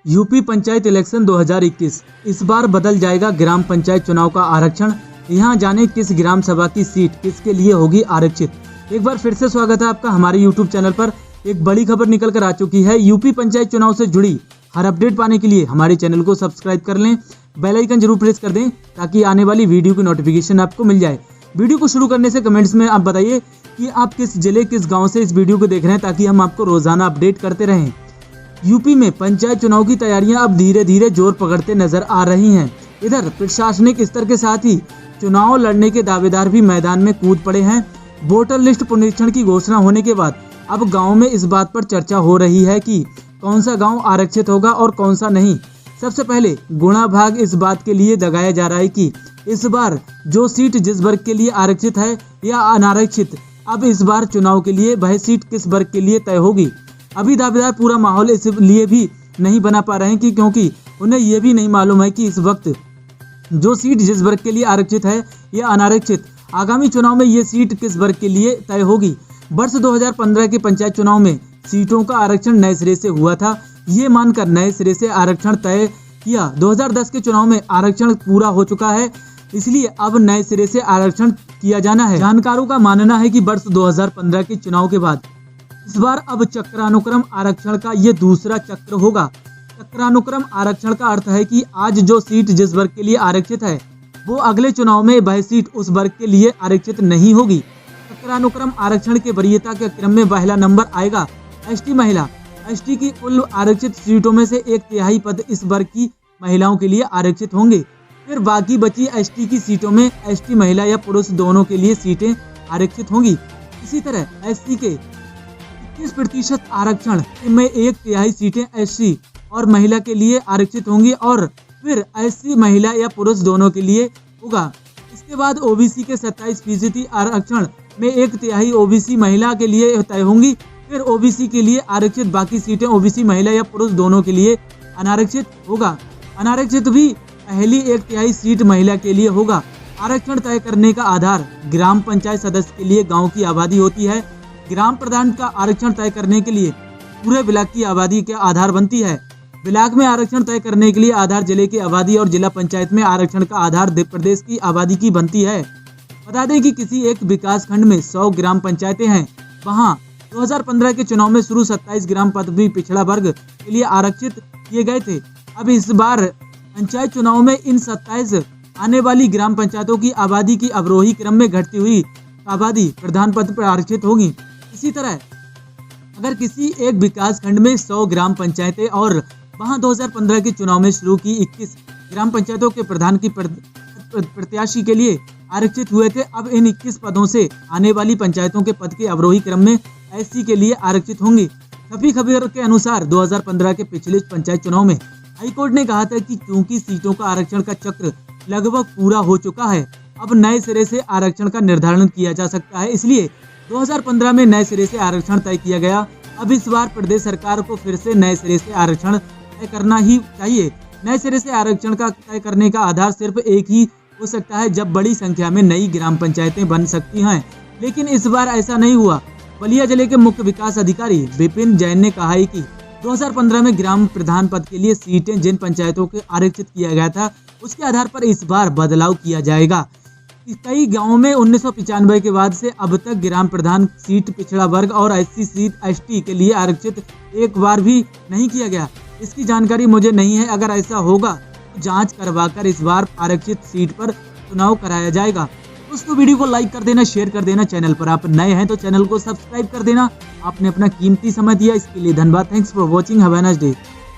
UP panchayat election 2021। इस बार बदल जाएगा ग्राम पंचायत चुनाव का आरक्षण। यहाँ जाने किस ग्राम सभा की सीट किसके लिए होगी आरक्षित। एक बार फिर से स्वागत है आपका हमारे यूट्यूब चैनल पर। एक बड़ी खबर निकल कर आ चुकी है। यूपी पंचायत चुनाव से जुड़ी हर अपडेट पाने के लिए हमारे चैनल को सब्सक्राइब कर लें, बेल आइकन जरूर प्रेस कर दें ताकि आने वाली वीडियो की नोटिफिकेशन आपको मिल जाए। वीडियो को शुरू करने से कमेंट्स में आप बताइए कि आप किस जिले किस गांव से इस वीडियो को देख रहे हैं ताकि हम आपको रोजाना अपडेट करते रहें। यूपी में पंचायत चुनाव की तैयारियां अब धीरे धीरे जोर पकड़ते नजर आ रही हैं। इधर प्रशासनिक स्तर के साथ ही चुनाव लड़ने के दावेदार भी मैदान में कूद पड़े हैं। वोटर लिस्ट पुनरीक्षण की घोषणा होने के बाद अब गांव में इस बात पर चर्चा हो रही है कि कौन सा गांव आरक्षित होगा और कौन सा नहीं। सबसे पहले गुणा भाग इस बात के लिए दगाया जा रहा है कि इस बार जो सीट जिस वर्ग के लिए आरक्षित है या अनारक्षित, अब इस बार चुनाव के लिए वह सीट किस वर्ग के लिए तय होगी। अभी दावेदार पूरा माहौल इसलिए भी नहीं बना पा रहे हैं कि क्योंकि उन्हें यह भी नहीं मालूम है कि इस वक्त जो सीट जिस वर्ग के लिए आरक्षित है या अनारक्षित, आगामी चुनाव में ये सीट किस वर्ग के लिए तय होगी। वर्ष 2015 के पंचायत चुनाव में सीटों का आरक्षण नए सिरे से हुआ था। ये मानकर नए सिरे से आरक्षण तय किया। 2010 के चुनाव में आरक्षण पूरा हो चुका है, इसलिए अब नए सिरे से आरक्षण किया जाना है। जानकारों का मानना है कि वर्ष 2015 के चुनाव के बाद इस बार अब चक्रानुक्रम आरक्षण का ये दूसरा चक्र होगा। चक्रानुक्रम आरक्षण का अर्थ है कि आज जो सीट जिस वर्ग के लिए आरक्षित है वो अगले चुनाव में वह सीट उस वर्ग के लिए आरक्षित नहीं होगी। चक्रानुक्रम आरक्षण के वरीयता के क्रम में पहला नंबर आएगा एसटी महिला। एसटी की कुल आरक्षित सीटों में से 1/3 पद इस वर्ग की महिलाओं के लिए आरक्षित होंगे। फिर बाकी बची एसटी की सीटों में एसटी महिला या पुरुष दोनों के लिए सीटें आरक्षित होंगी। इसी तरह एससी के 21% आरक्षण में 1/3 सीटें एससी और महिला के लिए आरक्षित होंगी और फिर एससी महिला या पुरुष दोनों के लिए होगा। इसके बाद ओबीसी के 27% आरक्षण में 1/3 ओबीसी महिला के लिए तय होंगी। फिर ओबीसी के लिए आरक्षित बाकी सीटें ओबीसी महिला या पुरुष दोनों के लिए अनारक्षित होगा। अनारक्षित भी पहली 1/3 सीट महिला के लिए होगा। आरक्षण तय करने का आधार ग्राम पंचायत सदस्य के लिए गाँव की आबादी होती है। ग्राम प्रधान का आरक्षण तय करने के लिए पूरे ब्लॉक की आबादी का आधार बनती है। ब्लॉक में आरक्षण तय करने के लिए आधार जिले की आबादी और जिला पंचायत में आरक्षण का आधार प्रदेश की आबादी की बनती है। बता दें कि किसी एक विकास खंड में 100 ग्राम पंचायतें हैं। वहां 2015 के चुनाव में शुरू 27 ग्राम पद भी पिछड़ा वर्ग के लिए आरक्षित किए गए थे। अब इस बार पंचायत चुनाव में इन 27 आने वाली ग्राम पंचायतों की आबादी की अवरोही क्रम में घटती हुई आबादी प्रधान पद पर आरक्षित होगी। इसी तरह अगर किसी एक विकास खंड में 100 ग्राम पंचायतें और वहां 2015 के चुनाव में शुरू की 21 ग्राम पंचायतों के प्रधान की प्रत्याशी के लिए आरक्षित हुए थे, अब इन 21 पदों से आने वाली पंचायतों के पद के अवरोही क्रम में एससी के लिए आरक्षित होंगे। छपी खबर के अनुसार 2015 के पिछले पंचायत चुनाव में हाईकोर्ट ने कहा था कि चूंकि सीटों का आरक्षण का चक्र लगभग पूरा हो चुका है, अब नए सिरे से आरक्षण का निर्धारण किया जा सकता है। इसलिए 2015 में नए सिरे से आरक्षण तय किया गया। अब इस बार प्रदेश सरकार को फिर से नए सिरे से आरक्षण तय करना ही चाहिए। नए सिरे से आरक्षण का तय करने का आधार सिर्फ एक ही हो सकता है जब बड़ी संख्या में नई ग्राम पंचायतें बन सकती हैं, लेकिन इस बार ऐसा नहीं हुआ। बलिया जिले के मुख्य विकास अधिकारी विपिन जैन ने कहा है कि 2015 में ग्राम प्रधान पद के लिए सीटें जिन पंचायतों के आरक्षित किया गया था उसके आधार पर इस बार बदलाव किया जाएगा। कई गांवों में 1995 के बाद से अब तक ग्राम प्रधान सीट पिछड़ा वर्ग और एससी सीट एसटी के लिए आरक्षित एक बार भी नहीं किया गया। इसकी जानकारी मुझे नहीं है। अगर ऐसा होगा तो जांच करवाकर इस बार आरक्षित सीट पर चुनाव कराया जाएगा। दोस्तों वीडियो को लाइक कर देना, शेयर कर देना। चैनल पर आप नए हैं तो चैनल को सब्सक्राइब कर देना। आपने अपना कीमती समय दिया इसके लिए धन्यवाद। Thanks for watching. Have a nice day.